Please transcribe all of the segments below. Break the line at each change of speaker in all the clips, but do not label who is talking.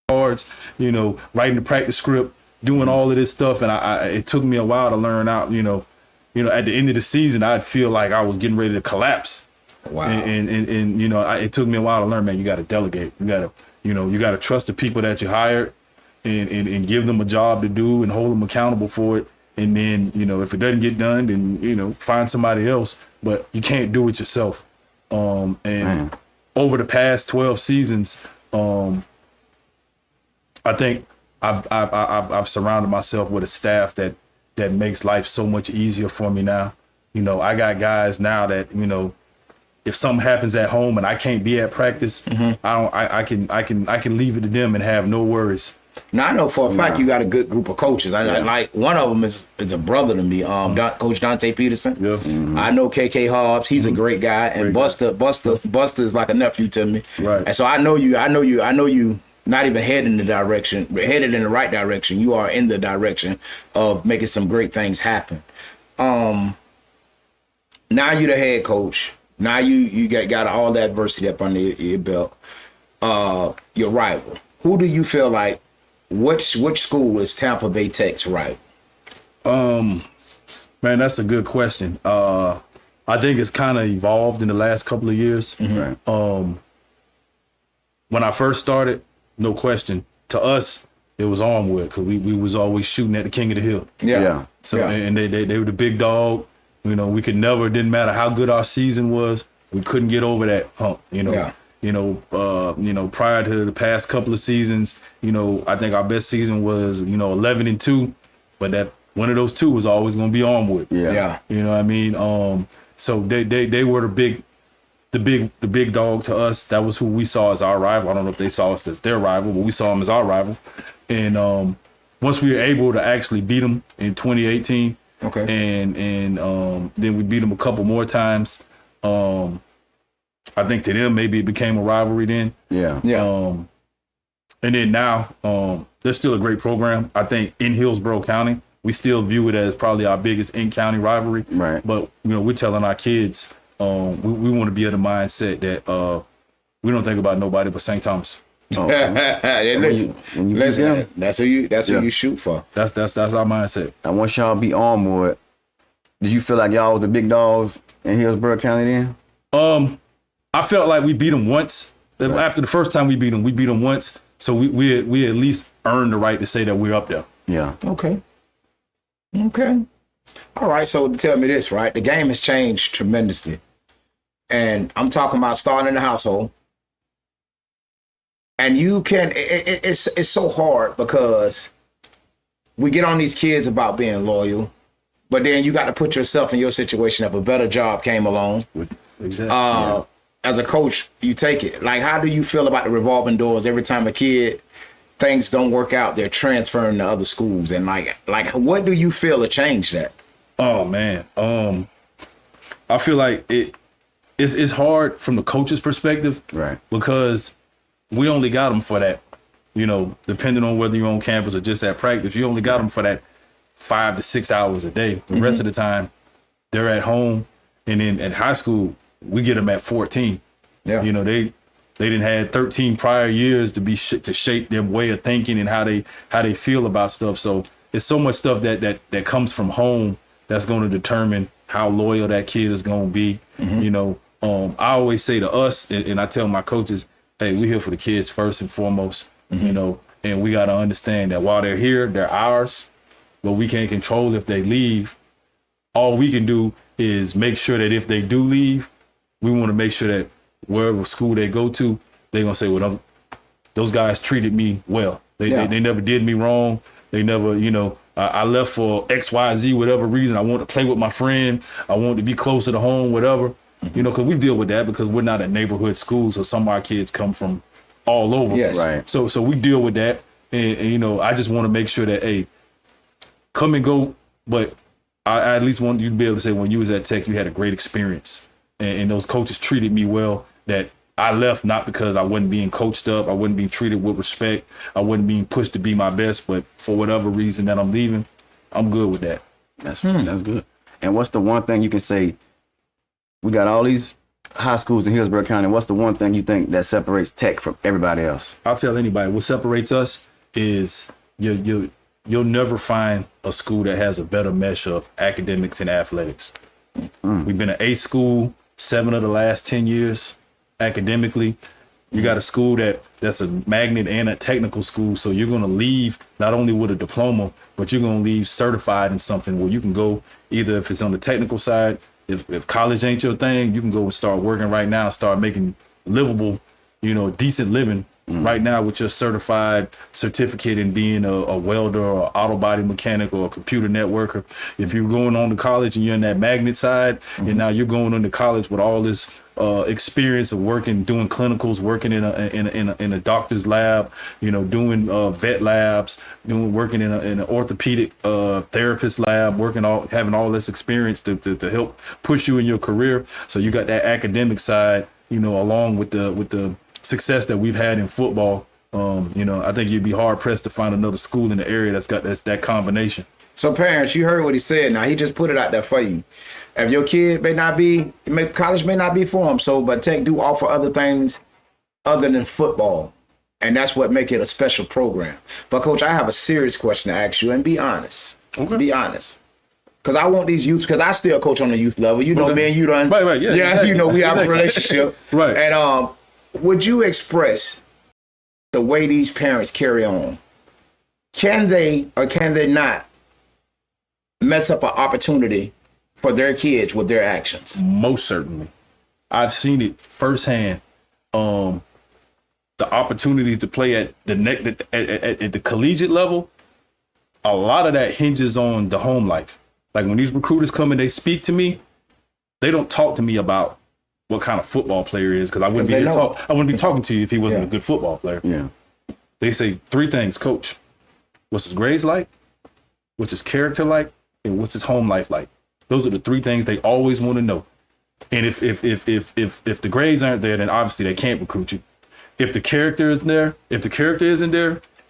cards, writing the practice script, doing all of this stuff. And it took me a while to learn out, at the end of the season, I'd feel like I was getting ready to collapse.
Wow.
And it took me a while to learn, man, you got to delegate. You got to trust the people that you hired and give them a job to do and hold them accountable for it. And then, if it doesn't get done, then, find somebody else, but you can't do it yourself. Over the past 12 seasons, I think I've surrounded myself with a staff that makes life so much easier for me now. I got guys now that, if something happens at home and I can't be at practice, I can leave it to them and have no worries.
Now I know for a fact you got a good group of coaches. Like one of them is a brother to me, Coach Dante Peterson. Yeah. I know KK Hobbs. He's a great guy, and Buster is like a nephew to me.
Right.
And so I know you. Not even headed in the right direction. You are in the direction of making some great things happen. Now you're the head coach. Now you got all the adversity up under your belt. Your rival. Who do you feel like? Which school is Tampa Bay Tech's rival?
Man, that's a good question. I think it's kind of evolved in the last couple of years.
Mm-hmm.
When I first started, no question, to us it was Armwood because we was always shooting at the king of the hill.
Yeah.
So and they were the big dog. We could never. It didn't matter how good our season was. We couldn't get over that hump. Prior to the past couple of seasons, I think our best season was 11-2, but that one of those two was always going to be Armwood.
Yeah.
You know what I mean? So they were the big dog to us. That was who we saw as our rival. I don't know if they saw us as their rival, but we saw them as our rival. And once we were able to actually beat them in 2018, and then we beat them a couple more times. I think to them maybe it became a rivalry then.
Yeah.
And then now they're still a great program. I think in Hillsborough County, we still view it as probably our biggest in-county rivalry.
Right.
But we're telling our kids we want to be of the mindset that we don't think about nobody but St. Thomas.
Listen, that's who you shoot for.
That's our mindset.
And once y'all beat Armwood, did you feel like y'all was the big dogs in Hillsborough County then?
I felt like we beat them once. Right. After the first time we beat them once. So we at least earned the right to say that we're up there.
Yeah.
Okay. All right. So tell me this, right? The game has changed tremendously. And I'm talking about starting in the household. And you can, it's so hard because we get on these kids about being loyal, but then you got to put yourself in your situation if a better job came along.
Exactly.
As a coach, you take it. Like, how do you feel about the revolving doors every time a kid, things don't work out, they're transferring to other schools? And like what do you feel to change that?
Oh, man. I feel like it's hard from the coach's perspective.
Right.
Because we only got them for that, depending on whether you're on campus or just at practice, you only got them for that 5 to 6 hours a day. The rest of the time, they're at home. And then at high school, we get them at 14.
Yeah.
They didn't had 13 prior years to shape their way of thinking and how they feel about stuff. So it's so much stuff that comes from home that's going to determine how loyal that kid is going to be. I always say to us, and I tell my coaches, hey, we're here for the kids first and foremost, and we got to understand that while they're here, they're ours, but we can't control if they leave. All we can do is make sure that if they do leave, we want to make sure that wherever school they go to, they're going to say, well, those guys treated me well. They never did me wrong. They never, I left for X, Y, Z, whatever reason. I want to play with my friend. I want to be closer to home, whatever. Because we deal with that because we're not a neighborhood school. So some of our kids come from all over.
Yes.
Right.
So we deal with that. And I just want to make sure that, hey, come and go. But I at least want you to be able to say when you was at Tech, you had a great experience. And those coaches treated me well, that I left not because I wasn't being coached up. I wasn't being treated with respect. I wasn't being pushed to be my best. But for whatever reason that I'm leaving, I'm good with that.
That's good. And what's the one thing you can say? We got all these high schools in Hillsborough County, what's the one thing you think that separates Tech from everybody else?
I'll tell anybody what separates us is you'll never find a school that has a better mesh of academics and athletics. We've been an A school 7 of the last 10 years academically. You got a school that's a magnet and a technical school, so you're going to leave not only with a diploma, but you're going to leave certified in something where you can go either if it's on the technical side, if college ain't your thing, you can go and start working right now, start making livable, decent living right now with your certified certificate in being a welder or auto body mechanic or a computer networker. If you're going on to college and you're in that magnet side, and now you're going into college with all this experience of working, doing clinicals, working in a doctor's lab, doing vet labs, working in an orthopedic therapist lab, having all this experience to help push you in your career. So you got that academic side, along with the success that we've had in football. I think you'd be hard pressed to find another school in the area that's got that combination.
So parents, you heard what he said. Now he just put it out there for you. If your kid college may not be for him. But Tech do offer other things other than football, and that's what make it a special program. But Coach, I have a serious question to ask you, and be honest.
Okay.
Be honest. Because I want these youth, because I still coach on the youth level.
Okay.
Me and you done.
Right, yeah.
Exactly. We have a relationship.
Right.
And would you express the way these parents carry on? Can they or can they not mess up an opportunity for their kids with their actions?
Most certainly. I've seen it firsthand. The opportunities to play at the collegiate level, a lot of that hinges on the home life. Like when these recruiters come and they speak to me, they don't talk to me about what kind of football player he is, because I wouldn't be talking to you if he wasn't a good football player.
Yeah.
They say 3 things, Coach. What's his grades like? What's his character like? And what's his home life like? Those are the 3 things they always want to know. And if the grades aren't there, then obviously they can't recruit you. If the character isn't there,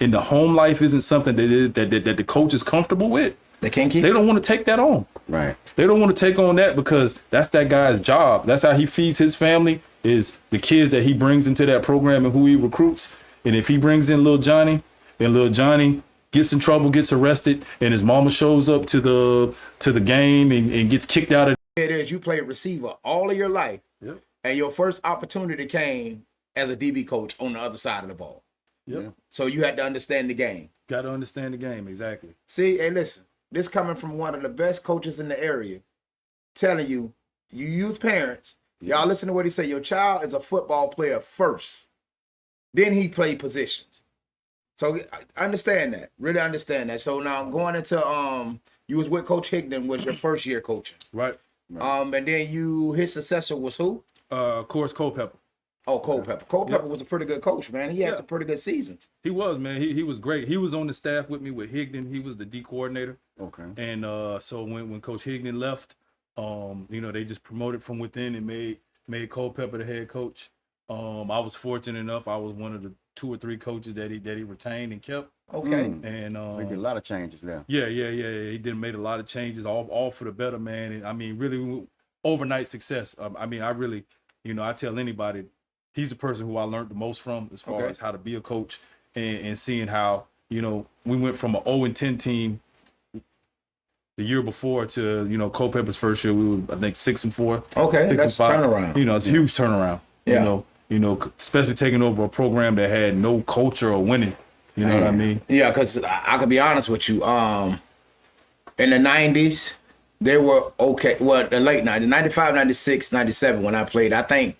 and the home life isn't something that the coach is comfortable with,
they can't keep.
They don't want to take that on.
Right.
They don't want to take on that because that's that guy's job. That's how he feeds his family, is the kids that he brings into that program and who he recruits. And if he brings in little Johnny, and little Johnny gets in trouble, gets arrested, and his mama shows up to the game and gets kicked out of.
It is you played receiver all of your life,
Yep.
and your first opportunity came as a DB coach on the other side of the ball.
Yep.
Yeah.
So you had to understand the game.
Got to understand the game, exactly.
See, hey, listen, this coming from one of the best coaches in the area, telling you, you youth parents, y'all listen to what he said. Your child is a football player first. Then he played positions. So understand that. Really understand that. So now going into you was with Coach Higdon, was your first year coaching.
Right.
And then his successor was who?
Of course, Culpepper.
Oh, Culpepper. Culpepper was a pretty good coach, man. He had some pretty good seasons.
He was, man. He was great. He was on the staff with me with Higdon. He was the D coordinator.
Okay.
And so when Coach Higdon left, they just promoted from within and made Culpepper the head coach. I was fortunate enough. I was one of the 2 or 3 coaches that he retained and kept.
Okay.
And
So he did a lot of changes there.
Yeah. He made a lot of changes, all for the better, man. And I mean, really overnight success. I tell anybody, he's the person who I learned the most from as far as how to be a coach and seeing how, we went from an 0-10 team the year before to, Culpepper's first year, we were, I think, 6-4.
Okay, that's turnaround.
It's a huge turnaround.
Yeah.
Especially taking over a program that had no culture or winning. You know what I mean?
Yeah, because I could be honest with you. In the 90s, they were okay. Well, the late 90s, 95, 96, 97, when I played, I think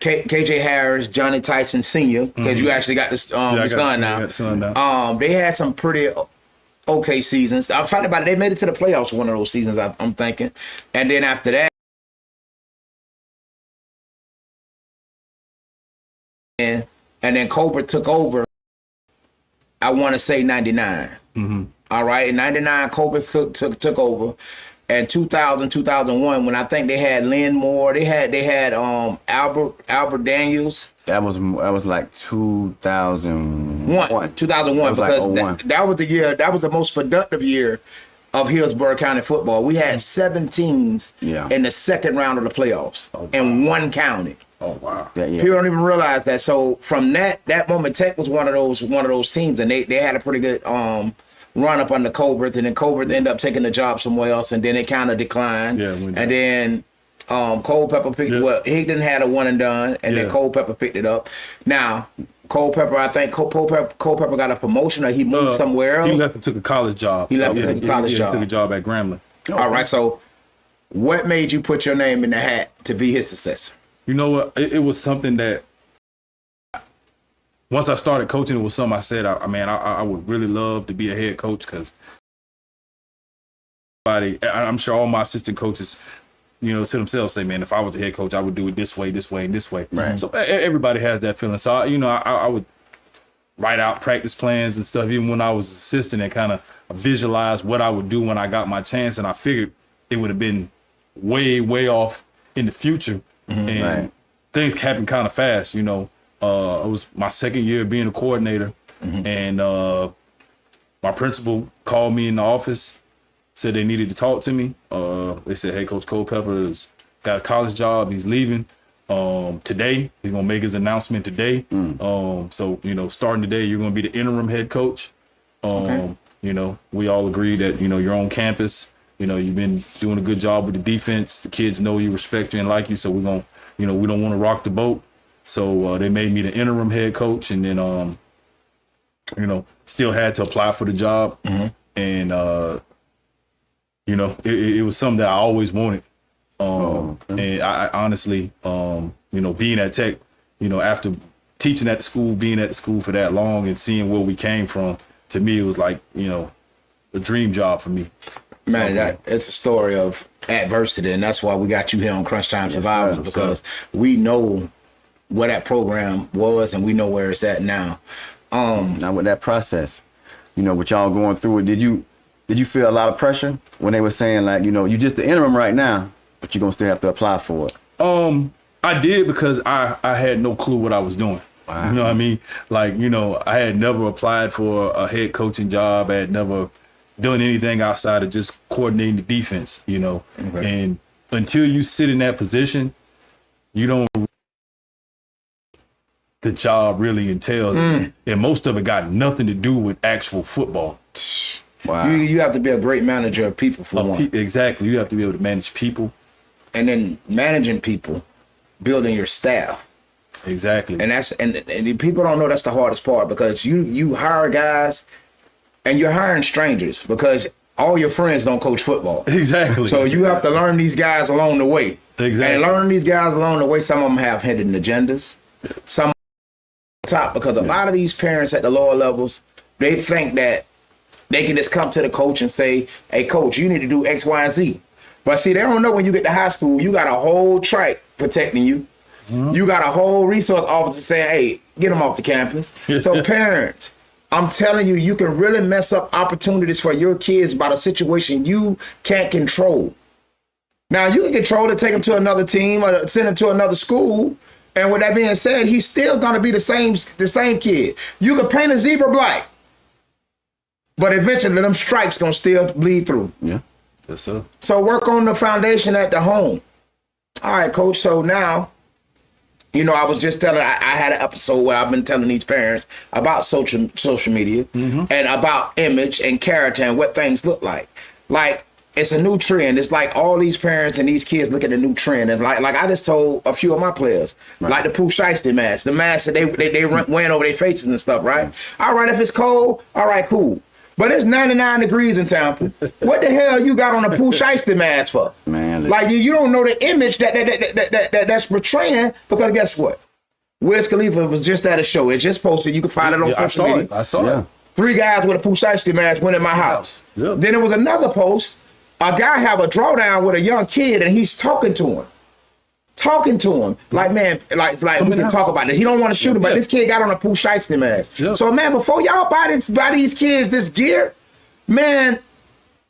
KJ Harris, Johnny Tyson Sr., because you actually got the son now.
Got the son now.
They had some pretty okay seasons. I'm finding about it. They made it to the playoffs one of those seasons, I'm thinking. And then after that, and then Cobra took over, I want to say 99.
Mm-hmm.
All right, in 99, Cobra took over. And 2000, 2001, when I think they had Lynn Moore, they had Albert Daniels.
That was like 2001.
2001, because
like
that was the year, that was the most productive year of Hillsborough County football. We had 7 teams
Yeah.
in the second round of the playoffs in one county.
Oh wow.
Yeah.
People don't even realize that. So from that moment, Tech was one of those teams, and they had a pretty good run up under Colbert, and then Colbert ended up taking the job somewhere else, and then it kind of declined.
Yeah,
and then Culpepper picked. Well, Higdon had a one and done, and then Culpepper picked it up. Now Culpepper, I think Culpepper got a promotion, or he moved somewhere else.
He left and took a college job.
He left and took a college job.
He took a job at Grambling.
All right. So, what made you put your name in the hat to be his successor?
You know what? It was something that once I started coaching, it was something I said, I would really love to be a head coach, because I'm sure all my assistant coaches, you know, to themselves say, man, if I was a head coach, I would do it this way, and this way.
Right.
So everybody has that feeling. So, I would write out practice plans and stuff, even when I was assistant, and kind of visualize what I would do when I got my chance. And I figured it would have been way, way off in the future. And things happened kind of fast, you know. It was my second year being a coordinator, and my principal called me in the office, said they needed to talk to me. They said, hey, Coach Culpepper has got a college job. He's leaving today. He's going to make his announcement today. So, you know, starting today, you're going to be the interim head coach. You know, we all agree that, you know, you're on campus. You know, you've been doing a good job with the defense. The kids know you, respect you, and like you. So we're going to, you know, we don't want to rock the boat. So they made me the interim head coach, and then, you know, still had to apply for the job. And, you know, it was something that I always wanted. And I honestly, you know, being at Tech, you know, after teaching at the school, being at the school for that long and seeing where we came from, to me, it was like, you know, a dream job for me.
Man, it's a story of adversity, and that's why we got you here on Crunch Time Survivors, because we know what that program was, and we know where it's at now.
Now with that process, you know, with y'all going through it, did you feel a lot of pressure when they were saying, like, you know, you just the interim right now, but you're gonna still have to apply for it?
I did, because I had no clue what I was doing. Wow. You know what I mean? Like, you know, I had never applied for a head coaching job. I had never done anything outside of just coordinating the defense, you know. And until you sit in that position, you don't the job really entails. And most of it got nothing to do with actual football.
Wow.
You have to be a great manager of people, for one.
Exactly. You have to be able to manage people.
And then managing people, building your staff.
Exactly.
And that's and people don't know that's the hardest part, because you hire guys and you're hiring strangers, because all your friends don't coach football.
Exactly.
So you have to learn these guys along the way.
Exactly.
And learning these guys along the way, some of them have hidden agendas. Some top, because a lot of these parents at the lower levels, they think that they can just come to the coach and say, hey, coach, you need to do X, Y, and Z. But see, they don't know when you get to high school, you got a whole track protecting you. You got a whole resource officer saying, hey, get them off the campus. So parents, I'm telling you, you can really mess up opportunities for your kids by the situation you can't control. Now, you can control it, take them to another team or send them to another school. And with that being said, he's still going to be the same kid. You can paint a zebra black, but eventually them stripes going to still bleed through.
Yeah.
Yes, sir.
So work on the foundation at the home. All right, coach. So now, you know, I was just telling, I had an episode where I've been telling these parents about social media and about image and character and what things look like. Like, it's a new trend. It's like all these parents and these kids look at the new trend. And like I just told a few of my players, like the Pooh Shiesty mask, the mask that they wearing over their faces and stuff, right? All right, if it's cold, all right, cool. But it's 99 degrees in Tampa. What the hell you got on a Pooh Shiesty mask for?
Man,
like you don't know the image that's portraying, because guess what? Wiz Khalifa was just at a show. It just posted. You can find it on social media.
I saw it.
3 guys with a Pooh Shiesty mask went in my house.
Yeah.
Then there was another post. A guy have a drawdown with a young kid, and he's talking to him. Like, man, like we can talk about this. He don't want to shoot him, but this kid got on a Pooh Shiesty mask. Yeah. So, man, before y'all buy these kids this gear, man,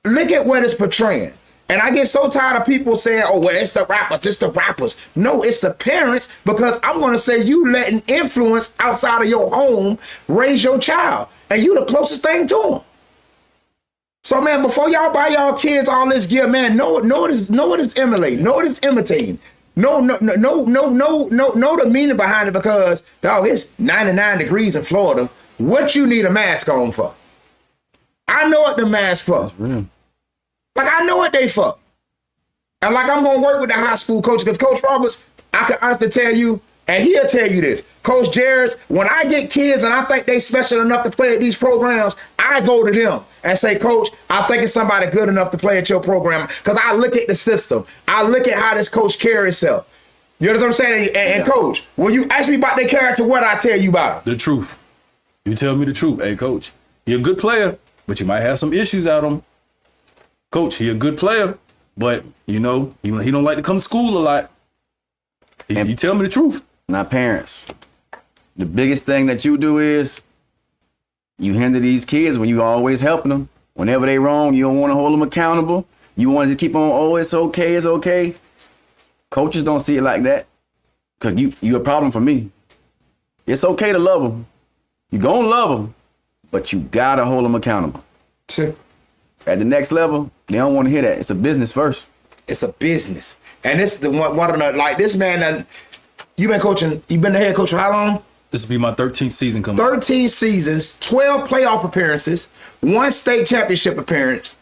look at what it's portraying. And I get so tired of people saying, oh, well, it's the rappers. No, it's the parents, because I'm going to say you letting influence outside of your home raise your child. And you the closest thing to them. So man, before y'all buy y'all kids all this gear, man, know what is emulating, know what is imitating. No the meaning behind it, because dog, it's 99 degrees in Florida. What you need a mask on for? I know what the mask for.
Real.
Like I know what they for. And like I'm gonna work with the high school coach, because Coach Roberts, I can honestly tell you, and he'll tell you this, Coach Jarrett, when I get kids and I think they special enough to play at these programs, I go to them and say, Coach, I think it's somebody good enough to play at your program, because I look at the system. I look at how this coach carries himself. You know what I'm saying? And Coach, when you ask me about their character, what I tell you about them?
The truth. You tell me the truth. Hey, Coach, you're a good player, but you might have some issues out on him. Coach, he a good player, but, you know, he don't like to come to school a lot. You tell me the truth.
Now, parents, the biggest thing that you do is you hinder these kids when you always helping them. Whenever they wrong, you don't want to hold them accountable. You want to keep on, oh, it's okay, it's okay. Coaches don't see it like that, because you a problem for me. It's okay to love them. You gonna love them, but you gotta hold them accountable. At the next level, they don't want to hear that. It's a business first.
It's a business. And this is the one of the, like this man, you've been the head coach for how long?
This will be my 13th season coming.
13 seasons, 12 playoff appearances, 1 state championship appearance.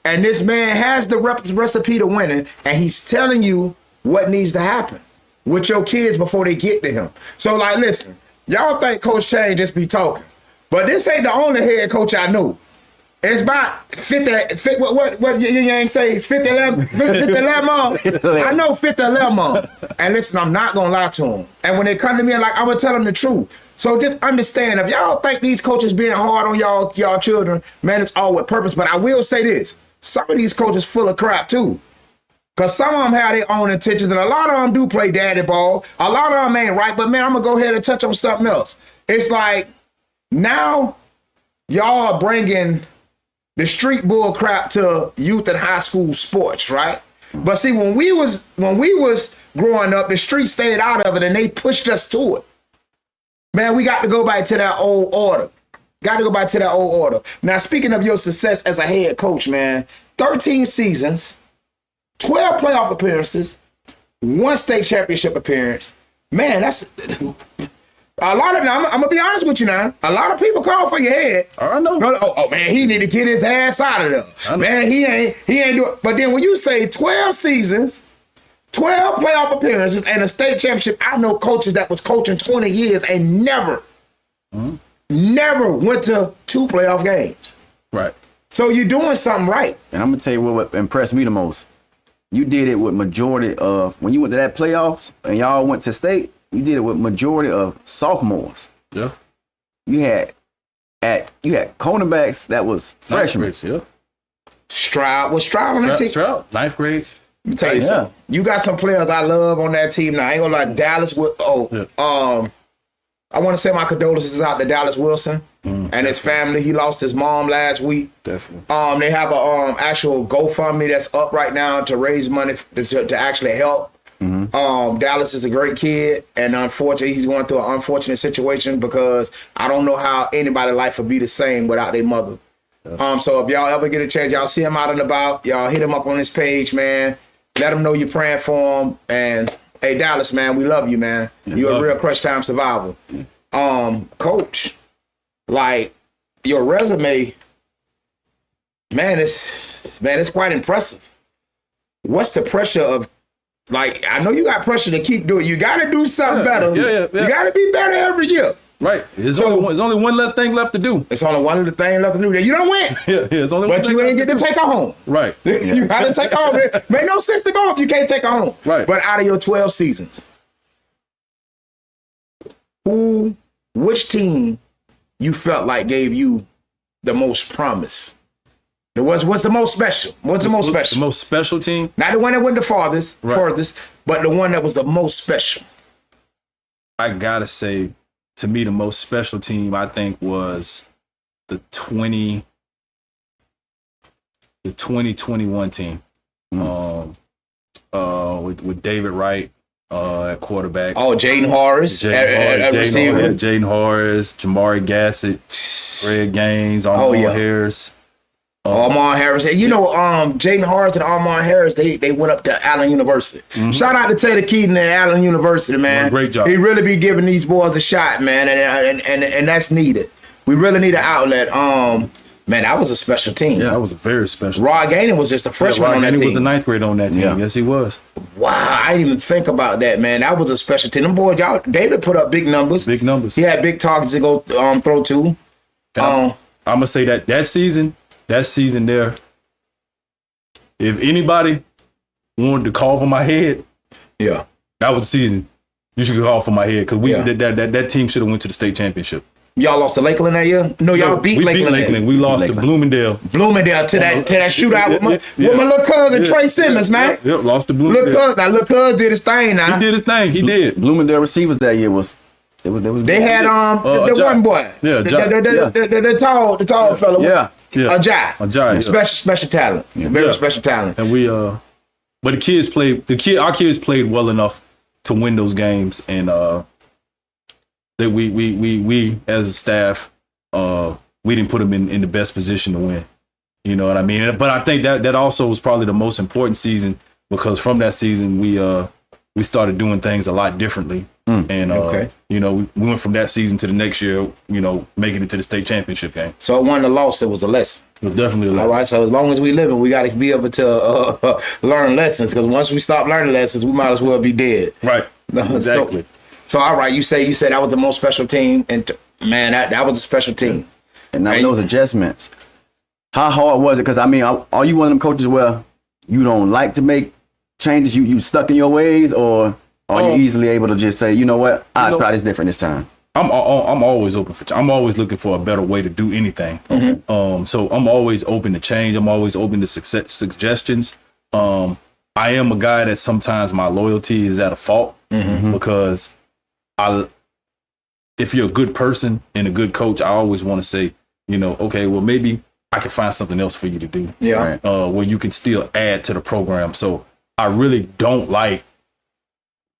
And this man has the recipe to winning, and he's telling you what needs to happen with your kids before they get to him. So, like, listen, y'all think Coach Chain just be talking, but this ain't the only head coach I know. It's about 50 what you ain't say, 50 lemon. I know 50 lemon. And listen, I'm not gonna lie to them. And when they come to me, I'm gonna tell them the truth. So just understand, if y'all think these coaches being hard on y'all children, man, it's all with purpose. But I will say this, some of these coaches full of crap too. Because some of them have their own intentions, and a lot of them do play daddy ball. A lot of them ain't right, but man, I'm gonna go ahead and touch on something else. It's like, now y'all are bringing the street bull crap to youth and high school sports, right? But see, when we was growing up, the street stayed out of it and they pushed us to it. Man, we got to go back to that old order. Now, speaking of your success as a head coach, man, 13 seasons, 12 playoff appearances, 1 state championship appearance. Man, that's a lot of them. I'm gonna be honest with you now. A lot of people call for your head.
I know.
Oh man, he need to get his ass out of there. Man, he ain't do it. But then when you say 12 seasons, 12 playoff appearances, and a state championship, I know coaches that was coaching 20 years and never went to 2 playoff games.
Right.
So you're doing something right.
And I'm gonna tell you what impressed me the most. You did it with majority of, when you went to that playoffs and y'all went to state, you did it with majority of sophomores.
Yeah.
You had cornerbacks that was freshmen.
Yeah.
Stroud on that team.
Stroud, 9th grade.
Let me tell you something. You got some players I love on that team now. I ain't gonna lie, Dallas with I want to say my condolences out to Dallas Wilson and his family. He lost his mom last week.
Definitely.
They have a actual GoFundMe that's up right now to raise money to actually help. Dallas is a great kid, and unfortunately, he's going through an unfortunate situation, because I don't know how anybody's life would be the same without their mother. So if y'all ever get a chance, y'all see him out and about, y'all hit him up on his page, man. Let him know you're praying for him. And hey, Dallas, man, we love you, man. You're a real crunch time survivor. Coach, like, your resume, man, it's quite impressive. What's the pressure of, like, I know you got pressure to keep doing. You got to do something better.
Yeah.
You got to be better every year.
Right. There's only one less thing left to do.
It's only one little thing left to do. You don't win.
It's only one
but
thing
you ain't
left
get to take her home.
Right.
You got to take her home. Make no sense to go if you can't take her home.
Right.
But out of your 12 seasons, which team you felt like gave you the most promise? What's the most special? What's the most special?
The most special team?
Not the one that went the farthest, but the one that was the most special.
I gotta say, to me, the most special team, I think, was the 2021 team. With David Wright at quarterback.
Oh, Jaden Horace at receiver.
Jaden Horace, Jamari Gassett, Greg Gaines, Arnold Harris.
Armand Harris. And Jaden Harris and Armand Harris, they went up to Allen University. Shout out to Taylor Keaton and Allen University, man.
Great job.
He really be giving these boys a shot, man, and that's needed. We really need an outlet. Man, that was a special team.
Yeah, that was a very special.
Rod Gaines was just a freshman on that team.
He was the 9th grade on that team.
Yeah.
Yes, he was.
Wow, I didn't even think about that, man. That was a special team. Them boys, David put up big numbers.
Big numbers.
He had big targets to go throw to.
I'm gonna say that season there, if anybody wanted to call for my head,
Yeah.
that was the season. You should call for my head because that team should have went to the state championship.
Y'all lost to Lakeland that year? No, y'all beat Lakeland.
We lost to Bloomingdale.
Bloomingdale to that shootout with my little cousin Trey Simmons, man.
Yep, lost to Bloomingdale.
Little cousin did his thing now.
He did his thing. He did.
Bloomingdale receivers that year was
They had the one boy.
Yeah,
the tall fellow.
Yeah.
Ajay.
Special talent. Very special talent.
And but our kids played well enough to win those games, and that we as a staff, we didn't put them in the best position to win. You know what I mean? But I think that also was probably the most important season, because from that season we started doing things a lot differently. And we went from that season to the next year, making it to the state championship game.
So it wasn't a loss, it was a lesson.
It was definitely a lesson.
All right, so as long as we living, we got to be able to learn lessons, because once we stop learning lessons, we might as well be dead.
Right. Exactly.
So all right, you say that was the most special team, and man, that was a special team.
And now those adjustments, how hard was it? Because I mean, are you one of them coaches where you don't like to make changes? You stuck in your ways, or are you easily able to just say, you know what, I'll try this different this time? I'm
always open I'm always looking for a better way to do anything. So I'm always open to change. I'm always open to suggestions. I am a guy that sometimes my loyalty is at a fault, because if you're a good person and a good coach, I always want to say, okay, well, maybe I can find something else for you to do.
Yeah.
Where you can still add to the program. So I really don't like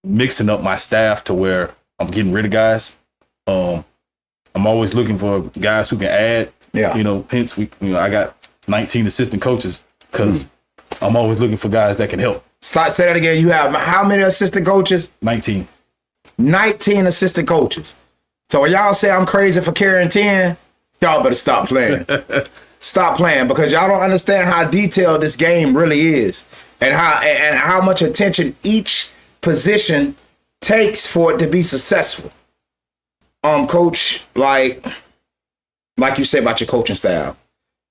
mixing up my staff to where I'm getting rid of guys. I'm always looking for guys who can add.
Yeah.
Hence I got 19 assistant coaches, because I'm always looking for guys that can help.
Say that again. You have how many assistant coaches?
19.
19 assistant coaches. So when y'all say I'm crazy for carrying 10, y'all better stop playing. Stop playing, because y'all don't understand how detailed this game really is, and how much attention each position takes for it to be successful. Coach, like you said about your coaching style,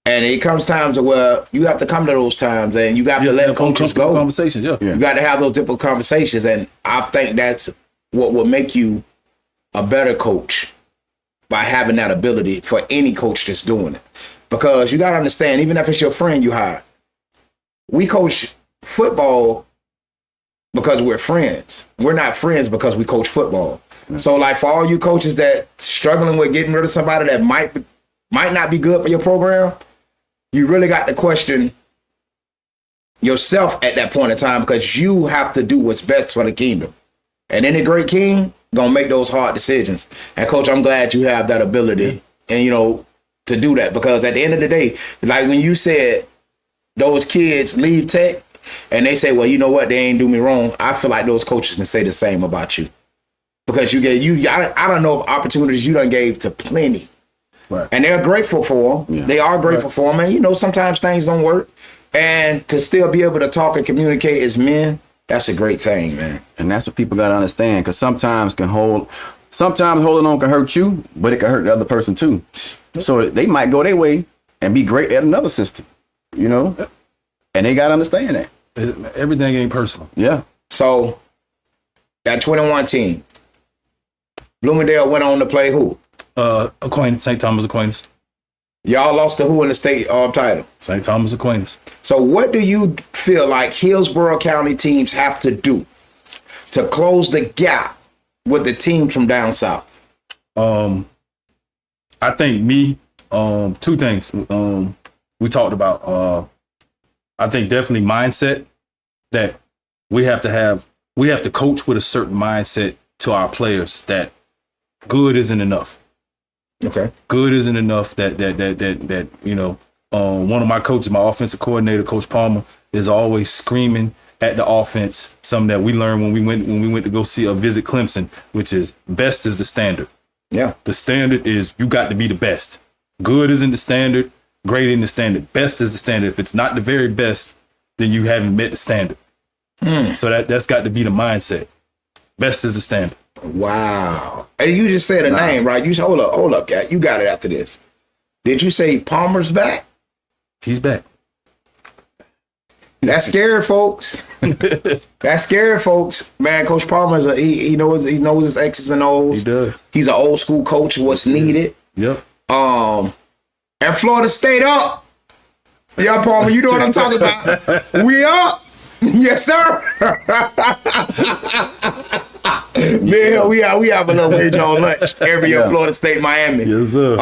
and it comes times to where you have to come to those times, and you got to let coaches go.
Conversations, yeah.
You got to have those difficult conversations, and I think that's what will make you a better coach, by having that ability for any coach that's doing it. Because you got to understand, even if it's your friend you hire, we coach football because we're friends. We're not friends because we coach football. So like, for all you coaches that struggling with getting rid of somebody that might not be good for your program, you really got to question yourself at that point in time, because you have to do what's best for the kingdom. And any great king gonna make those hard decisions. And Coach, I'm glad you have that ability, and to do that, because at the end of the day, like when you said those kids leave Tech and they say, well, you know what, they ain't do me wrong, I feel like those coaches can say the same about you, because I don't know of opportunities you done gave to plenty.
Right.
And they're grateful for them. Yeah. They are grateful for them. And sometimes things don't work, and to still be able to talk and communicate as men, that's a great thing, man.
And that's what people got to understand, because sometimes holding on can hurt you, but it can hurt the other person too. So they might go their way and be great at another system, and they got to understand that.
Everything ain't personal.
Yeah.
So that 21 team, Bloomingdale went on to play who?
Aquinas, St. Thomas Aquinas.
Y'all lost to who in the state title?
St. Thomas Aquinas.
So what do you feel like Hillsborough County teams have to do to close the gap with the teams from down south?
I think two things we talked about. I think definitely mindset, that we have to coach with a certain mindset to our players, that good isn't enough.
Okay.
Good isn't enough, that One of my coaches, my offensive coordinator, Coach Palmer, is always screaming at the offense. Something that we learned when we went to go visit Clemson, which is best is the standard.
Yeah.
The standard is you got to be the best. Good isn't the standard. Great isn't the standard. Best is the standard. If it's not the very best, then you haven't met the standard. So that's got to be the mindset. Best is the standard.
Wow. And you just said a name, right? You said, hold up, cat. You got it after this. Did you say Palmer's back?
He's back.
That's scary, folks. That's scary, folks. Man, Coach Palmer he knows his X's and O's.
He does.
He's an old school coach. What's needed.
Yep.
And Florida State up. Yeah, Palmer, you know what I'm talking about. We up. Yes, sir. Man, we have a little wage on lunch every year. Florida State, Miami.
Yes, sir.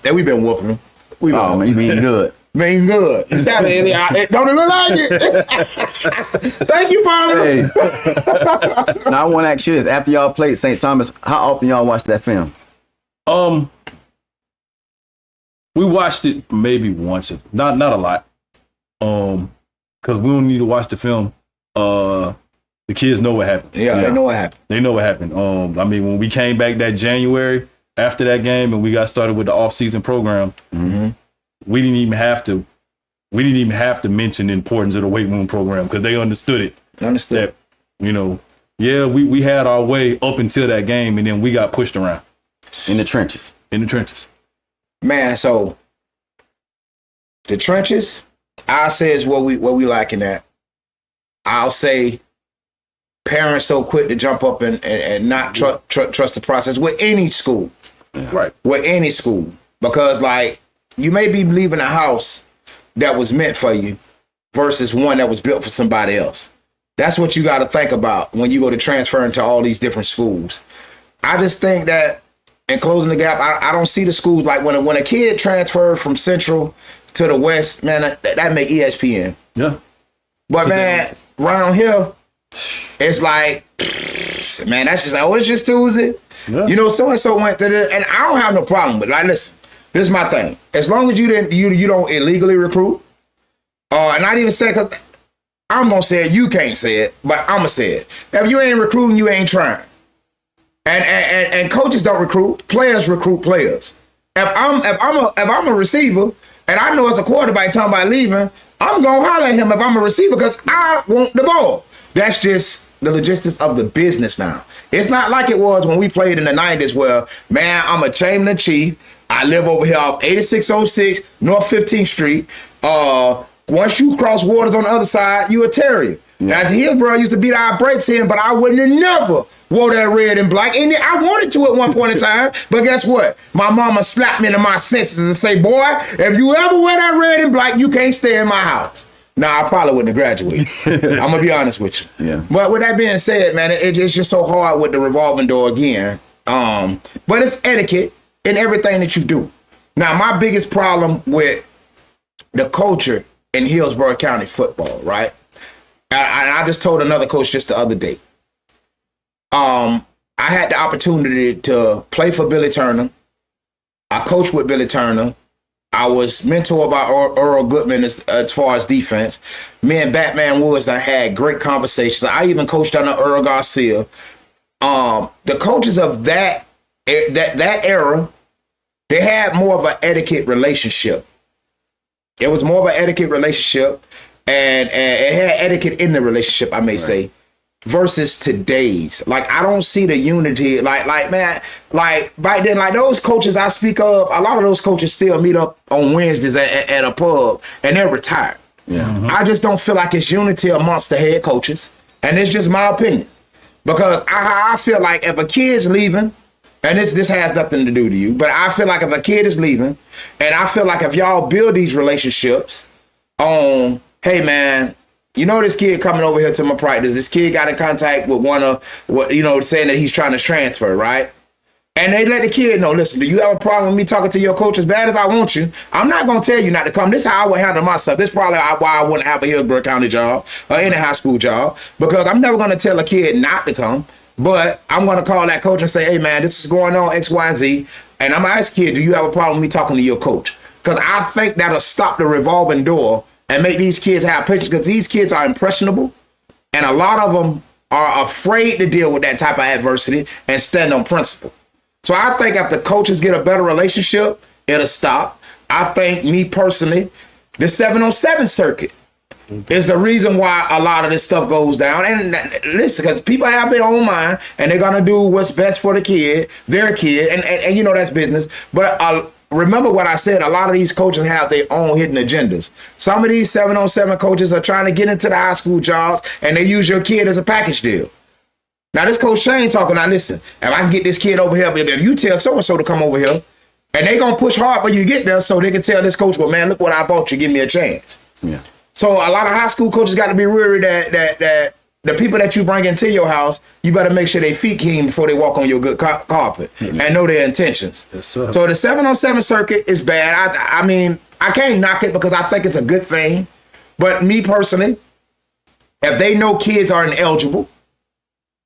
And we've been whooping them.
Man, you eating good.
Man, good. You sound don't it look like it? Thank you, Palmer.
Hey. Now I want to ask you this: after y'all played St. Thomas, how often y'all watch that film?
We watched it maybe once, not a lot. Because we don't need to watch the film. The kids know what happened.
Yeah, they know what happened.
They know what happened. I mean, when we came back that January after that game and we got started with the off-season program, we didn't even have to mention the importance of the weight room program because they understood it.
Understood.
That, we had our way up until that game and then we got pushed around.
In the trenches.
Man, so the trenches, I'll say is what we lacking at. I'll say parents so quick to jump up and not trust the process with any school.
Yeah. Right.
With any school. Because like you may be leaving a house that was meant for you versus one that was built for somebody else. That's what you got to think about when you go to transfer into all these different schools. I just think that in closing the gap, I don't see the schools like when a kid transferred from Central to the West, man, that make ESPN.
Yeah.
But man, around here, it's like, man, that's just like, it's just Tuesday. Yeah. So and so went to and I don't have no problem with it. Like, listen, this is my thing. As long as you don't illegally recruit, and not even say, cause I'm gonna say it, you can't say it, but I'm gonna say it. If you ain't recruiting, you ain't trying. And coaches don't recruit, players recruit players. If I'm a receiver and I know as a quarterback talking about leaving, I'm gonna holler at him if I'm a receiver because I want the ball. That's just the logistics of the business now. It's not like it was when we played in the 90s where, man, I'm a Chamberlain Chief. I live over here off 8606 North 15th Street. Once you cross waters on the other side, you a terrier. Yeah. Now, Hillsborough used to beat our brakes in, but I wouldn't have never wore that red and black. And I wanted to at one point in time, but guess what? My mama slapped me into my senses and say, boy, if you ever wear that red and black, you can't stay in my house. Nah, I probably wouldn't have graduated. I'm going to be honest with you.
Yeah.
But with that being said, man, it's just so hard with the revolving door again. But it's etiquette in everything that you do. Now, my biggest problem with the culture in Hillsborough County football, right? I just told another coach just the other day. I had the opportunity to play for Billy Turner. I coached with Billy Turner. I was mentored by Earl Goodman as far as defense. Me and Batman Woods, I had great conversations. I even coached under Earl Garcia. The coaches of that era, they had more of an etiquette relationship. It was more of an etiquette relationship, and it had etiquette in the relationship, I may say, versus today's. Like, I don't see the unity. Like man, like back then, like those coaches I speak of, a lot of those coaches still meet up on Wednesdays at a pub, and they're retired. Yeah. Mm-hmm. I just don't feel like it's unity amongst the head coaches, and it's just my opinion. Because I feel like if a kid's leaving, and this has nothing to do to you, but I feel like if a kid is leaving, and I feel like if y'all build these relationships on, hey man, you know this kid coming over here to my practice, this kid got in contact with saying that he's trying to transfer, right? And they let the kid know, listen, do you have a problem with me talking to your coach as bad as I want you? I'm not going to tell you not to come. This is how I would handle myself. This is probably why I wouldn't have a Hillsborough County job or any high school job, because I'm never going to tell a kid not to come. But I'm going to call that coach and say, hey, man, this is going on, X, Y, and Z. And I'm going to ask the kid, do you have a problem with me talking to your coach? because I think that'll stop the revolving door and make these kids have pictures, because these kids are impressionable, and a lot of them are afraid to deal with that type of adversity and stand on principle. So I think if the coaches get a better relationship, it'll stop. I think, me personally, the 7-on-7 circuit is the reason why a lot of this stuff goes down. And listen, because people have their own mind and they're gonna do what's best for the kid, their kid, and you know that's business. But remember what I said, a lot of these coaches have their own hidden agendas. Some of these 7-on-7 coaches are trying to get into the high school jobs and they use your kid as a package deal. Now this Coach Shane talking, now listen, if I can get this kid over here, if you tell so-and-so to come over here, and they gonna push hard for you to get there so they can tell this coach, well, man, look what I bought you, give me a chance. Yeah. So a lot of high school coaches got to be worried that the people that you bring into your house, you better make sure they feet clean before they walk on your good carpet and know their intentions. Yes, sir. So the 7-on-7 circuit is bad. I mean, I can't knock it because I think it's a good thing. But me personally, if they know kids are ineligible,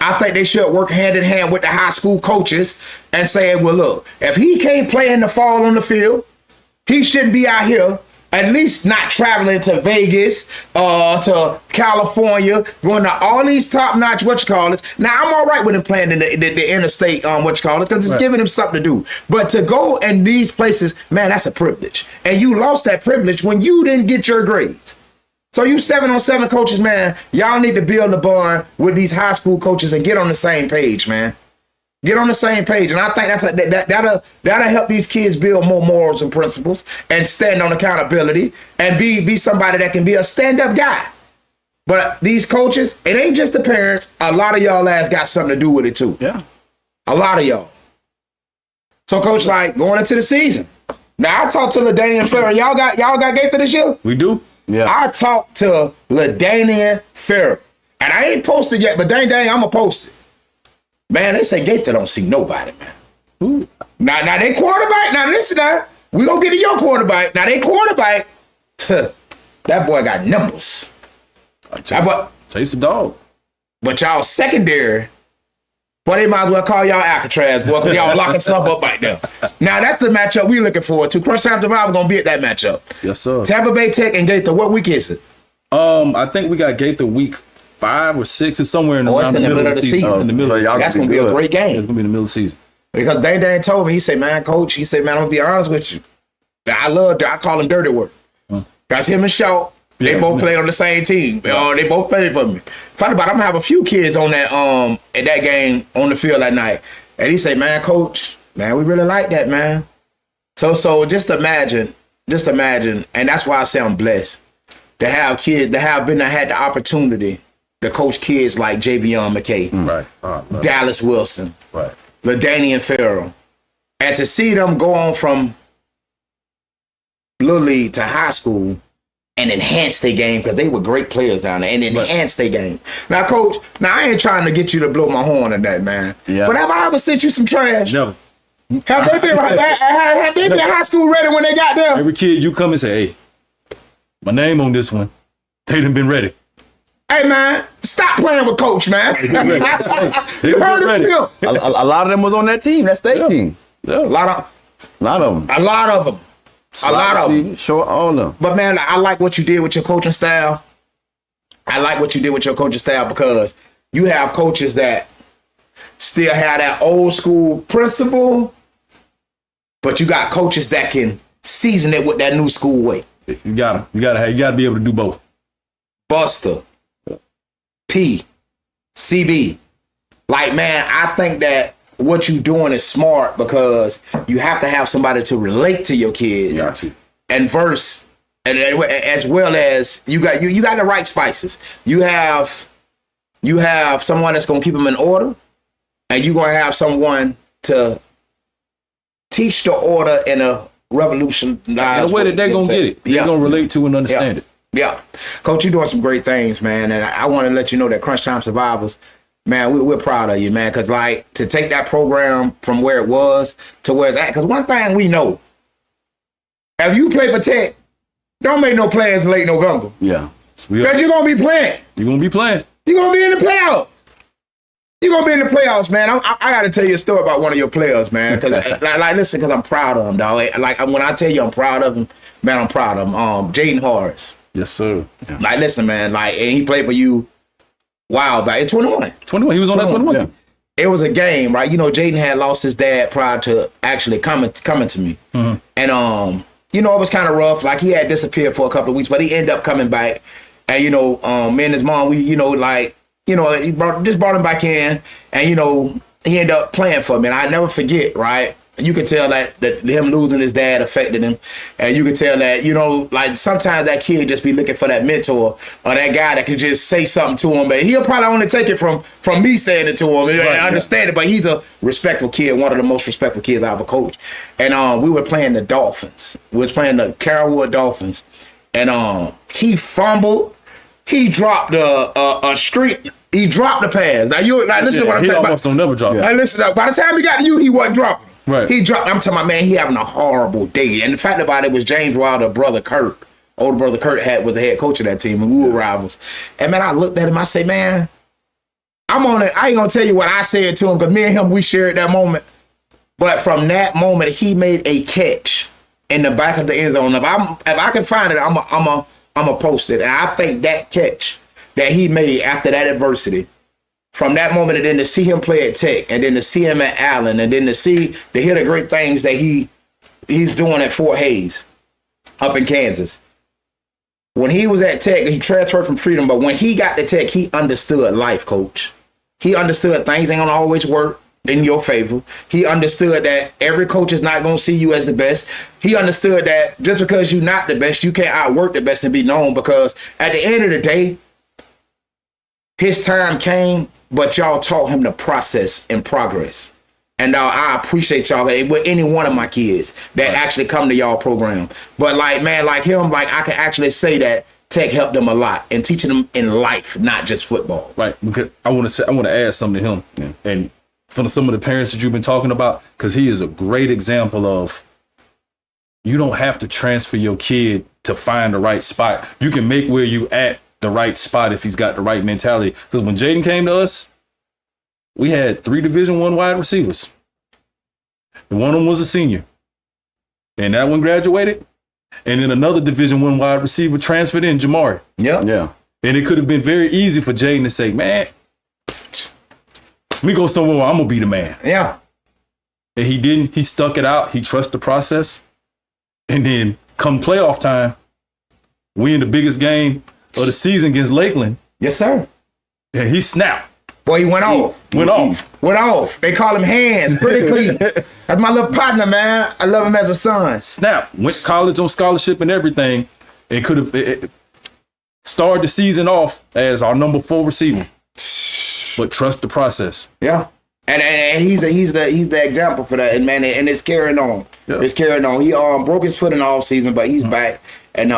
I think they should work hand in hand with the high school coaches and say, well, look, if he can't play in the fall on the field, he shouldn't be out here. At least not traveling to Vegas, to California, going to all these top-notch whatchamacallits. Now, I'm all right with him playing in the interstate whatchamacallits because it's giving him something to do. But to go in these places, man, that's a privilege. And you lost that privilege when you didn't get your grades. So you 7-on-7 coaches, man, y'all need to build a bond with these high school coaches and get on the same page, man. Get on the same page, and I think that'll help these kids build more morals and principles and stand on accountability and be somebody that can be a stand-up guy. But these coaches, it ain't just the parents. A lot of y'all ass got something to do with it too.
Yeah,
a lot of y'all. So, Coach, like going into the season. Now I talked to LaDainian Farrell. Y'all got Gaither this year?
We do.
Yeah. I talked to LaDainian Farrell, and I ain't posted yet, but dang, I'm gonna post it. Man, they say Gaither don't see nobody, man. Ooh. Now they quarterback. Now listen, now we gonna get to your quarterback. Now they quarterback. That boy got numbers.
Chase the dog.
But y'all secondary, boy, they might as well call y'all Alcatraz, boy, because y'all locking stuff up right now. Now that's the matchup we looking forward to. Crunch Time Survival gonna be at that matchup.
Yes, sir.
Tampa Bay Tech and Gaither. What week is it?
I think we got Gaither week 5 or 6. It's somewhere in around the middle of the season. In the middle,
that's gonna be a great game.
It's gonna be in the middle of the season.
Because Dan told me, he said, man, Coach, he said, man, I'm gonna be honest with you. I call him dirty work. That's him and Shaw. They both played on the same team. They both played for me. Funny about it, I'm gonna have a few kids on that at that game on the field that night. And he said, man, Coach, man, we really like that, man. So just imagine, and that's why I say I'm blessed to have kids, to have had the opportunity to coach kids like Javion McKay, right. Dallas Wilson, right. LaDainian Farrell, and to see them go on from Little League to high school and enhance their game, because they were great players down there, and enhance their game. Now, Coach, I ain't trying to get you to blow my horn on that, man. Yeah. But have I ever sent you some trash?
Never.
Have they been high school ready when they got there?
Every kid you come and say, hey, my name on this one, they done been ready.
Hey, man, stop playing with Coach, man.
You heard it
ready. A lot of them was on that team, that state team.
Yeah. A lot of them.
Sure, all of them.
But, man, I like what you did with your coaching style. Because you have coaches that still have that old school principle, but you got coaches that can season it with that new school way.
You gotta be able to do both.
Buster, P, CB. Like, man, I think that what you doing is smart, because you have to have somebody to relate to your kids.
Got to.
And verse, and as well as you got the right spices. You have someone that's gonna keep them in order, and you're gonna have someone to teach the order in a revolutionized
in a way that they're gonna get it. They're gonna relate to and understand it.
Yeah. Coach, you're doing some great things, man. And I want to let you know that Crunch Time Survivors, man, we're proud of you, man. Because, like, to take that program from where it was to where it's at. Because one thing we know, if you play for Tech, don't make no plans in late November.
Yeah.
Because you're going to be playing.
You're going to be playing.
You're going to be in the playoffs. You're gonna be in the playoffs, man. I got to tell you a story about one of your players, man. Because, listen, because I'm proud of him, dog. Like, when I tell you I'm proud of him, man, I'm proud of him. Jaden Harris.
Yes, sir.
Yeah. Like, listen, man. Like, and he played for you. Wow, back in 21.
21. He was on that 21 team.
It was a game, right? You know, Jaden had lost his dad prior to actually coming to me, and you know, it was kind of rough. Like, he had disappeared for a couple of weeks, but he ended up coming back. And you know, me and his mom, we, you know, like, you know, he brought him back in, and you know, he ended up playing for me. And I never forget, right? You could tell that him losing his dad affected him, and you could tell that, you know, like, sometimes that kid just be looking for that mentor or that guy that can just say something to him, but he'll probably only take it from me saying it to him and understand it. But he's a respectful kid, one of the most respectful kids I ever coached. And we were playing the Dolphins. We was playing the Carolwood Dolphins, and he fumbled. He dropped a street. He dropped the pass. Now listen to what I'm
he
talking about.
almost don't never drop it.
Now listen, by the time he got to you, he wasn't dropping.
Right.
He dropped. I'm talking about, man, he having a horrible day. And the fact about it was James Wilder, brother Kurt, older brother Kurt was the head coach of that team, and we were rivals. And man, I looked at him. I say, man, I'm on it. I ain't gonna tell you what I said to him, because me and him, we shared that moment. But from that moment, he made a catch in the back of the end zone. If I can find it, I'm a post it. And I think that catch that he made after that adversity, from that moment, and then to see him play at Tech, and then to see him at Allen, and then to hear the great things that he's doing at Fort Hays up in Kansas. When he was at Tech, he transferred from Freedom, but when he got to Tech, he understood life, coach. He understood things ain't gonna always work in your favor. He understood that every coach is not gonna see you as the best. He understood that just because you're not the best, you can't outwork the best and be known, because at the end of the day, his time came, but y'all taught him the process and progress. And I appreciate y'all with any one of my kids that actually come to y'all program. But like, man, like him, like, I can actually say that Tech helped them a lot in teaching them in life, not just football.
Right. Because I want to add something to him. Yeah. And from some of the parents that you've been talking about, because he is a great example of, you don't have to transfer your kid to find the right spot. You can make where you at the right spot if he's got the right mentality. Because when Jaden came to us, we had 3 Division I wide receivers. And one of them was a senior. And that one graduated. And then another Division I wide receiver transferred in, Jamari.
Yeah.
And it could have been very easy for Jaden to say, man, let me go somewhere where I'm going to be the man.
Yeah.
And he didn't. He stuck it out. He trusted the process. And then come playoff time, we in the biggest game of the season against Lakeland.
Yes, sir.
And he snapped.
Boy, he went off.
Went off.
They call him Hands. Pretty clean. That's my little partner, man. I love him as a son.
Snap. Went to college on scholarship and everything. And could have started the season off as our number 4 receiver. But trust the process.
Yeah. And he's the example for that. And man, and it's carrying on. Yeah. It's carrying on. He broke his foot in the off season, but he's back. And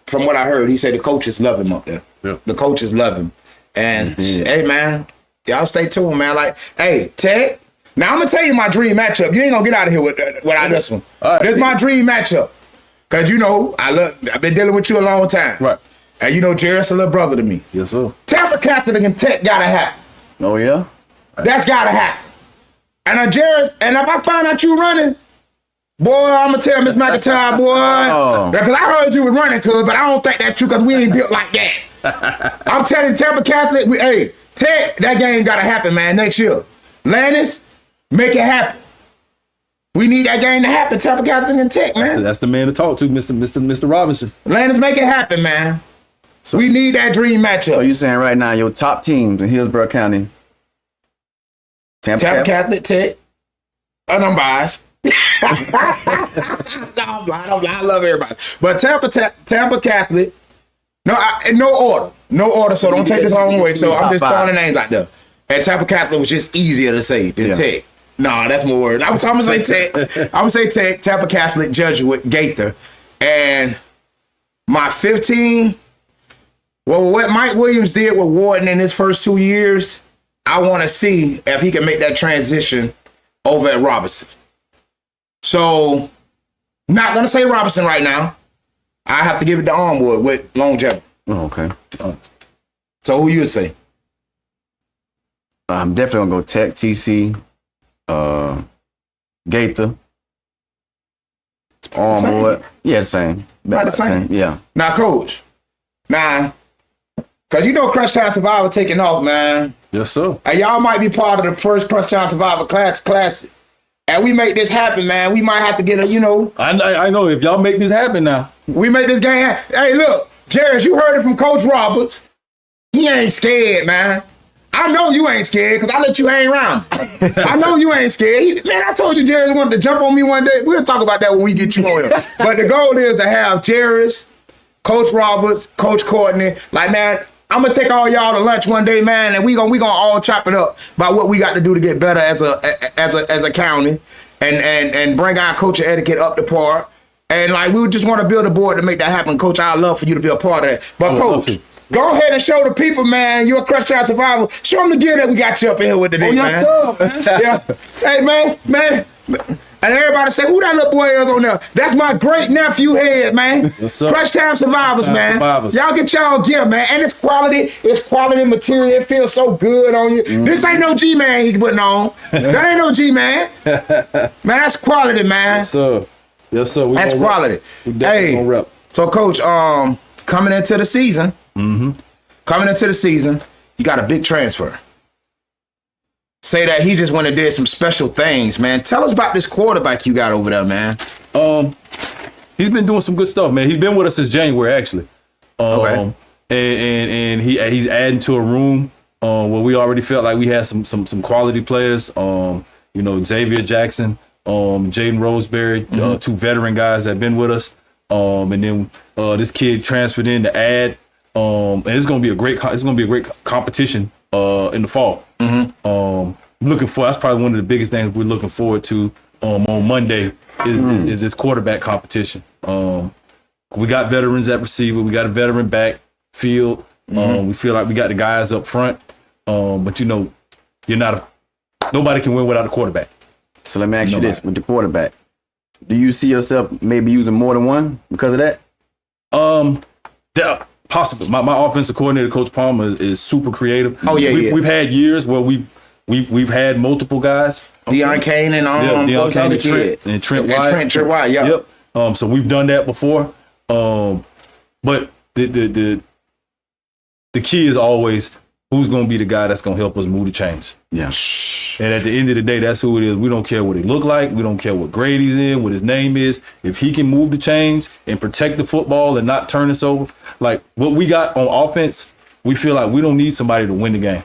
from what I heard, he said the coaches love him up there. Yeah. The coaches love him. And hey, man, y'all stay tuned, man. Like, hey, Ted. Now I'm gonna tell you my dream matchup. You ain't gonna get out of here without this one. Right. This is my dream matchup. Cause you know I've been dealing with you a long time.
Right.
And you know Jared's a little brother to me.
Yes, sir.
Tampa Catholic and Tech gotta happen.
Oh yeah.
That's gotta happen. And Jared, and if I find out you running, boy, I'm gonna tell Miss McIntyre, boy, because I heard you was running, but I don't think that's true, because we ain't built like that. I'm telling Tampa Catholic, Tech, that game gotta happen, man, next year. Landis, make it happen. We need that game to happen, Tampa Catholic and Tech, man.
That's the man to talk to, Mr. Robinson.
Landis, make it happen, man. So, we need that dream matchup.
So you saying right now your top teams in Hillsborough County? Tampa
Catholic, Tech, and I'm biased. No, I'm blind. I love everybody. But Tampa Catholic, no order, so don't take this the wrong way. So I'm just throwing the names out there. And Tampa Catholic was just easier to say than Tech. No, that's more words. I'm gonna say Tech. I'm gonna say Tech, Tampa Catholic, Jesuit, Gaither. And my 15, well, what Mike Williams did with Warden in his first 2 years, I want to see if he can make that transition over at Robinson. So, not going to say Robinson right now. I have to give it to Armwood with longevity.
Oh, okay.
So, who you would say?
I'm definitely gonna go Tech, TC, Gaither, Armwood. Yeah, same.
About the same.
Yeah.
Now, Coach. Now, because you know Crunch Time Survivor taking off, man.
Yes, sir.
And y'all might be part of the first Crunch Time Survivor classic. And we make this happen, man. We might have to get a,
I know if y'all make this happen now.
we make this game happen. Hey, look, Jairus, you heard it from Coach Roberts. He ain't scared, man. I know you ain't scared because I let you hang around. I know you ain't scared. Man, I told you Jairus wanted to jump on me one day. We'll talk about that when we get you on here. But the goal is to have Jairus, Coach Roberts, Coach Courtney. Like, man, I'm gonna take all y'all to lunch one day, man, and we gonna all chop it up about what we got to do to get better as a county, and bring our culture etiquette up to par. And like we just want to build a board to make that happen, Coach. I'd love for you to be a part of that. But Coach, go ahead and show the people, man. You're a Crunch Time Survivor. Show them the gear that we got you up in here with today, man. Yeah. Hey, man. And everybody say, who that little boy is on there? That's my great nephew head, man. Crunch Time Survivors, man. Y'all get y'all gear, man. And it's quality material. It feels so good on you. This ain't no G-Man he putting on. That ain't no G-Man. Man, that's quality, man.
Yes, sir. Yes, sir.
That's quality.
We definitely gonna rep.
So, Coach, coming into the season, you got a big transfer. Say that he just went and did some special things, man. Tell us about this quarterback you got over there, man.
He's been doing some good stuff, man. He's been with us since January, actually.
Okay.
And he's adding to a room where we already felt like we had some quality players. Xavier Jackson, Jaden Roseberry, two veteran guys that have been with us. And then this kid transferred in to add. And it's gonna be a great competition in the fall. That's probably one of the biggest things we're looking forward to on Monday is this quarterback competition. We got veterans at receiver, we got a veteran backfield. We feel like we got the guys up front. But nobody can win without a quarterback.
So let me ask you this: with the quarterback, do you see yourself maybe using more than one because of that?
Yeah, possibly. My offensive coordinator, Coach Palmer, is super creative.
Oh yeah,
We've had years where we've had multiple guys.
Deion Kane and
Deion Kane and Trent White.
Trent White, yeah.
Yep. So we've done that before. But the key is always who's going to be the guy that's going to help us move the chains.
Yeah.
And at the end of the day, that's who it is. We don't care what he look like. We don't care what grade he's in, what his name is. If he can move the chains and protect the football and not turn us over, like what we got on offense, we feel like we don't need somebody to win the game.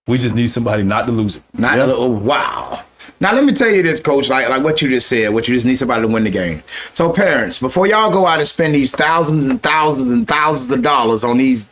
We just need somebody not to lose it.
Wow. Now, let me tell you this, Coach, like what you just said, what you just need somebody to win the game. So, parents, before y'all go out and spend these thousands and thousands and thousands of dollars on these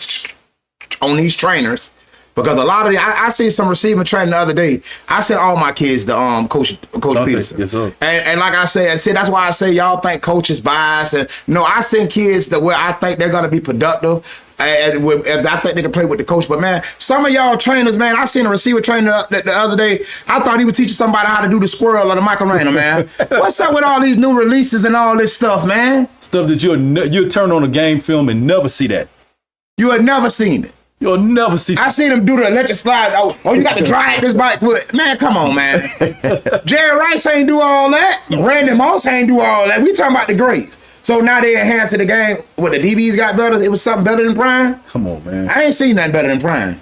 trainers, because a lot of I see some receiving training the other day. I sent all my kids to Coach Peterson.
Yes, sir.
And like I said, that's why I say y'all think coach is biased. And no, I send kids to where I think they're gonna be productive. And if I think they can play with the coach. But man, some of y'all trainers, man, I seen a receiver trainer the other day. I thought he was teaching somebody how to do the squirrel or the Macarena, man. What's up with all these new releases and all this stuff, man?
Stuff that you'll turn on a game film and never see that.
You had never seen it.
You'll never see.
I seen him do the electric slide. Oh, you got to drive this bike foot. Man, come on, man. Jerry Rice ain't do all that. Randy Moss ain't do all that. We talking about the greats. So now they enhancing the game. What, the DBs got better? It was something better than Prime?
Come on, man.
I ain't seen nothing better than Prime.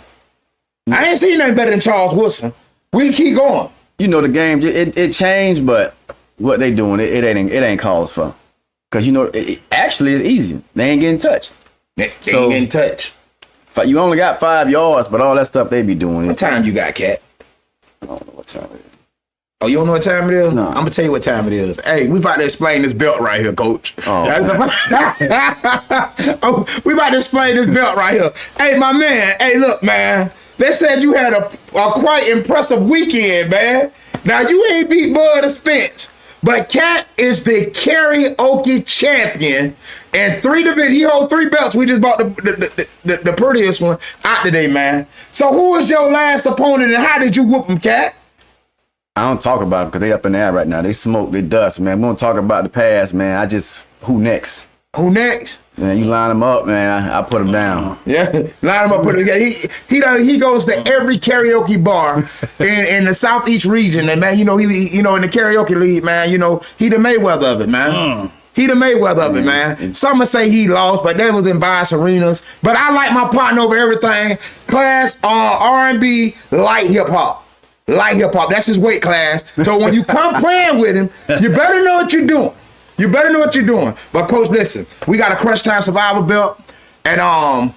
I ain't seen nothing better than Charles Woodson. We keep going.
You know, the game, it changed, but what they doing, it ain't calls for. Because, actually it's easy. They ain't getting touched.
They ain't getting touched.
You only got 5 yards, but all that stuff they be doing.
What time you got, Cat?
I don't know what time it is.
Oh, you don't know what time it is?
No.
I'm going to tell you what time it is. Hey, we about to explain this belt right here, Coach.
Oh,
we about to explain this belt right here. Hey, my man. Hey, look, man. They said you had a quite impressive weekend, man. Now, you ain't beat Bud or Spence, but Cat is the karaoke champion. And 3 divisions, he holds 3 belts. We just bought the prettiest one out today, man. So who was your last opponent and how did you whoop him, Cat?
I don't talk about them because they up in the air right now. They smoke, they dust, man. We don't talk about the past, man. Who next?
Who next?
Man, you line them up, man. I put them down.
Yeah, line him up. He goes to every karaoke bar in the southeast region, and man, he in the karaoke league, man. He the Mayweather of it, man. He the Mayweather of it, man. Some would say he lost, but that was in bias arenas. But I like my partner over everything. Class R&B, light hip hop. Light hip hop. That's his weight class. So when you come playing with him, you better know what you're doing. You better know what you're doing. But coach, listen, we got a Crunch Time Survival belt, and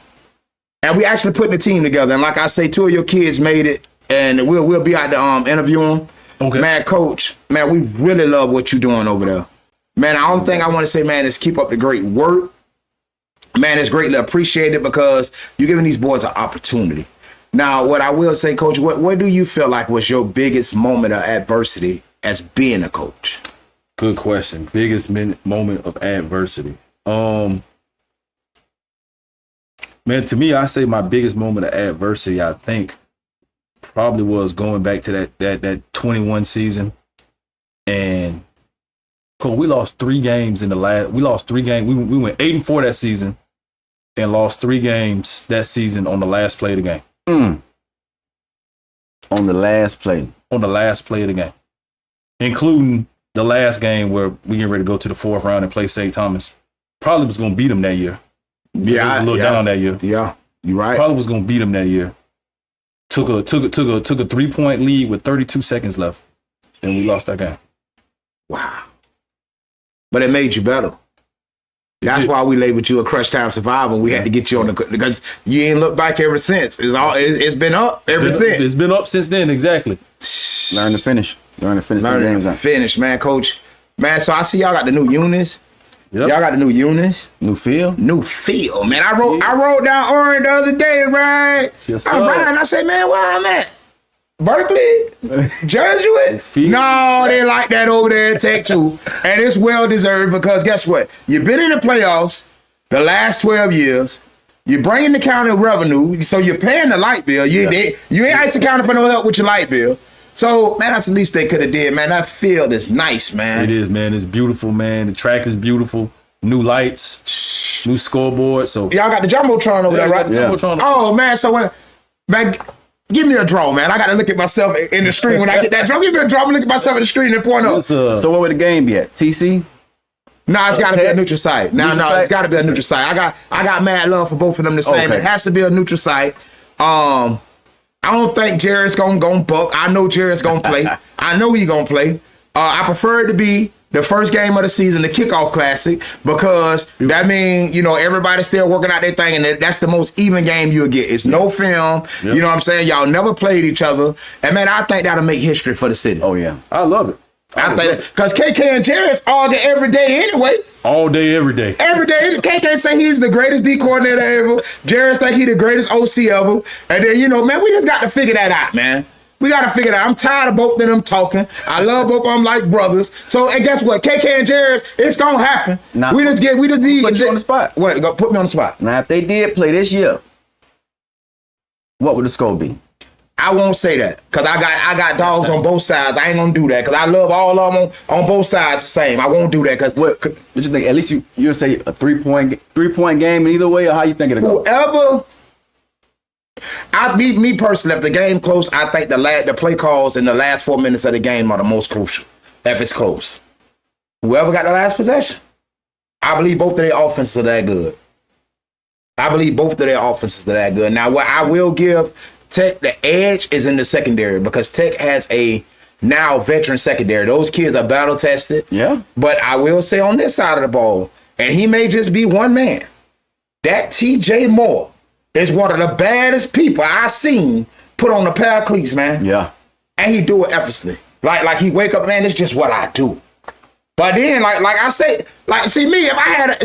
we actually putting the team together. And like I say, 2 of your kids made it, and we'll be out to interview them.
Okay.
Man, coach, man, we really love what you're doing over there. Man, the only thing I want to say, man, is keep up the great work. Man, it's greatly appreciated because you're giving these boys an opportunity. Now, what I will say, coach, what do you feel like was your biggest moment of adversity as being a coach?
Good question. Biggest moment of adversity. Man, to me, I say my biggest moment of adversity, I think, probably was going back to that 21 season. And cool, we lost 3 games in the last. We lost 3 games. We went 8-4 that season, and lost 3 games that season on the last play of the game.
On the last play.
On the last play of the game, including the last game where we get ready to go to the 4th round and play St. Thomas. Probably was going to beat them that year.
Yeah,
it was a little down that year.
Yeah, you're right.
Probably was going to beat them that year. Took a 3-point lead with 32 seconds left, and we lost that game.
Wow. But it made you better. That's why we labeled you a Crunch Time Survivor. We had to get you on because you ain't looked back ever since. It's been up ever since.
It's been up since then, exactly.
Learn to finish. Learn to finish the games out.
Finish, man, coach. Man, so I see y'all got the new unis.
Yep.
Y'all got the new unis.
New field?
New field, man. I wrote down Orange the other day, right?
Yes,
I'm riding, and I say, man, where I'm at? Berkeley? Jesuit? No, they like that over there at Tech too. And it's well deserved because guess what? You've been in the playoffs the last 12 years. You're bringing the county revenue, so you're paying the light bill. You ain't accounting for no help with your light bill. So, man, that's the least they could have did, man. That field is nice, man.
It is, man. It's beautiful, man. The track is beautiful. New lights, new scoreboard. So
y'all got the Jumbotron over there, right?
Jumbotron.
Oh, man. So, man, give me a draw, man. I got to look at myself in the screen when I get that draw. Give me a draw. I'm look at myself in the screen and point up.
So where would the game be at? TC?
No, it's got to be a neutral site. No, it's got to be a neutral site. I got mad love for both of them the same.
Okay.
It has to be a neutral site. I don't think Jared's gonna buck. I know Jared's gonna play. I know he's gonna play. I prefer it to be the first game of the season, the kickoff classic, because that means, everybody's still working out their thing, and that's the most even game you'll get. It's no film. Yep. You know what I'm saying? Y'all never played each other. And man, I think that'll make history for the city.
Oh yeah.
I love it.
I think that because KK and Jared's argue every day anyway.
All day, every day.
Every day. KK say he's the greatest D coordinator ever. Jared think he the greatest OC ever. And then, man, we just got to figure that out, man. We got to figure it out. I'm tired of both of them talking. I love both of them like brothers. So, and guess what? KK and Jared, it's going to happen.
Now,
we just need
put you on the spot.
What? Go put me on the spot.
Now, if they did play this year, what would the score be?
I won't say that because I got dogs on both sides. I ain't gonna do that because I love all of them on both sides the same. I won't do that because
what you think? At least you'll say a 3-point game either way, or how you think it'll go?
Whoever, me personally, if the game close, I think the play calls in the last 4 minutes of the game are the most crucial. If it's close, whoever got the last possession, I believe both of their offenses are that good. Now, what I will give Tech, the edge is in the secondary because Tech has a now veteran secondary. Those kids are battle tested.
Yeah.
But I will say on this side of the ball, and he may just be one man, that TJ Moore is one of the baddest people I seen put on the pair of cleats, man.
Yeah.
And he do it effortlessly. Like he wake up, man, it's just what I do. But then, like I say, see me, if I had,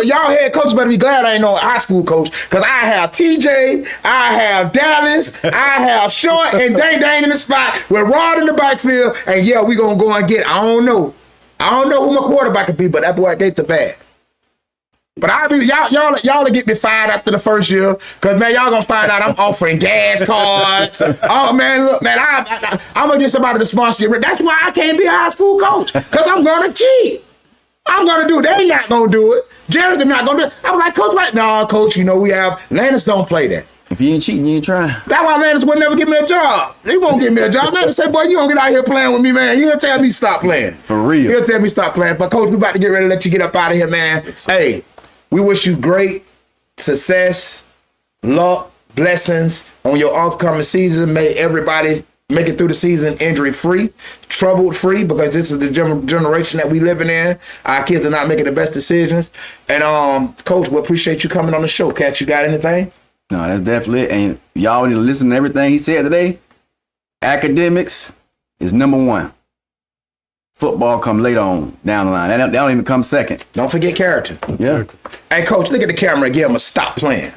y'all head coach better be glad I ain't no high school coach, because I have TJ, I have Dallas, I have Short and Dang in the spot with Rod in the backfield, and yeah, we gonna go and get, I don't know who my quarterback could be, but that boy get the bad. But y'all get me fired after the first year, because man, y'all gonna find out I'm offering gas cards. Oh man, look, man, I'm gonna get somebody to sponsor you. That's why I can't be a high school coach, because I'm gonna cheat. I'm gonna do it. They not gonna do it. Jared's not gonna do it. I'm like, Coach, what? No, Coach, you know we have Landis don't play that.
If you ain't cheating, you ain't trying.
That's why Landis would never give me a job. He won't give me a job. Landis say, boy, you don't get out here playing with me, man. He'll tell me stop playing.
For real.
He'll tell me stop playing. But Coach, we about to get ready to let you get up out of here, man. Hey, we wish you great success, luck, blessings on your upcoming season. May everybody make it through the season injury-free, trouble-free, because this is the generation that we living in. Our kids are not making the best decisions. And, Coach, we appreciate you coming on the show. Cat, you got anything?
No, that's definitely it. And y'all need to listen to everything he said today. Academics is number one. Football come later on down the line. They don't even come second.
Don't forget character.
Yeah.
Hey, Coach, look at the camera and give him a stop playing.